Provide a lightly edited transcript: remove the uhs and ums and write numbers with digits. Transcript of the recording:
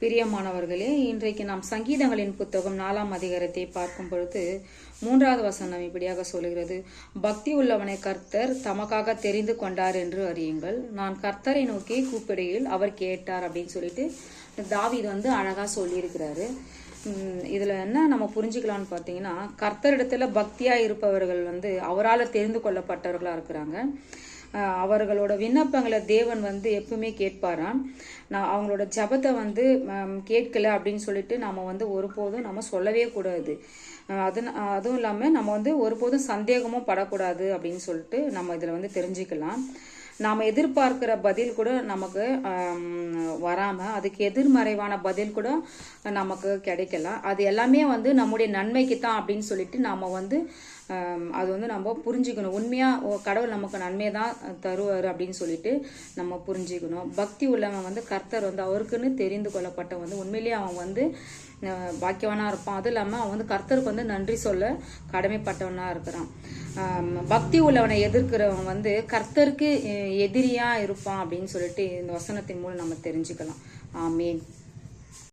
பிரியமானவர்களே, இன்றைக்கு நாம் சங்கீதங்களின் புத்தகம் 4ஆம் அதிகாரத்தை பார்க்கும் பொழுது 3வது வசனம் இப்படியாக சொல்கிறது. பக்தி உள்ளவனை கர்த்தர் தமக்காக தெரிந்து கொண்டார் என்று அறியுங்கள். நான் கர்த்தரை நோக்கி கூப்பிடுகையில் அவர் கேட்டார் அப்படின்னு சொல்லிட்டு தாவீது அழகா சொல்லியிருக்கிறாரு. இதுல என்ன நம்ம புரிஞ்சுக்கலாம்னு பார்த்தீங்கன்னா, கர்த்தரிடத்துல பக்தியா இருப்பவர்கள் அவரால் தெரிந்து கொள்ளப்பட்டவர்களா இருக்கிறாங்க. அவர்களோட விண்ணப்பங்களை தேவன் எப்பவுமே கேட்பாராம். அவங்களோட ஜபத்தை கேட்கல அப்படின்னு சொல்லிட்டு நம்ம ஒருபோதும் நம்ம சொல்லவே கூடாது. அதுவும் இல்லாமல் நம்ம ஒருபோதும் சந்தேகமும் படக்கூடாது அப்படின்னு சொல்லிட்டு நம்ம இதில் தெரிஞ்சுக்கலாம். நாம் எதிர்பார்க்கிற பதில் கூட நமக்கு வராமல் அதுக்கு எதிர்மறைவான பதில் கூட நமக்கு கிடைக்கலாம். அது எல்லாமே நம்முடைய நன்மைக்கு தான் அப்படின்னு சொல்லிட்டு நாம் அது நம்ம புரிஞ்சுக்கணும். உண்மையாக கடவுள் நமக்கு நன்மை தான் தருவார் அப்படின்னு சொல்லிட்டு நம்ம புரிஞ்சுக்கணும். பக்தி உள்ளவன் கர்த்தர் அவருக்குன்னு தெரிந்து கொள்ளப்பட்ட உண்மையிலேயே அவன் பாக்கியவனா இருப்பான். அதுவும் இல்லாமல் அவன் கர்த்தருக்கு நன்றி சொல்ல கடமைப்பட்டவனா இருக்கிறான். பக்தி உள்ளவனை எதிர்க்கிறவன் கர்த்தருக்கு எதிரியா இருப்பான் அப்படின்னு சொல்லிட்டு இந்த வசனத்தின் மூலம் நம்ம தெரிஞ்சுக்கலாம். ஆமேன்.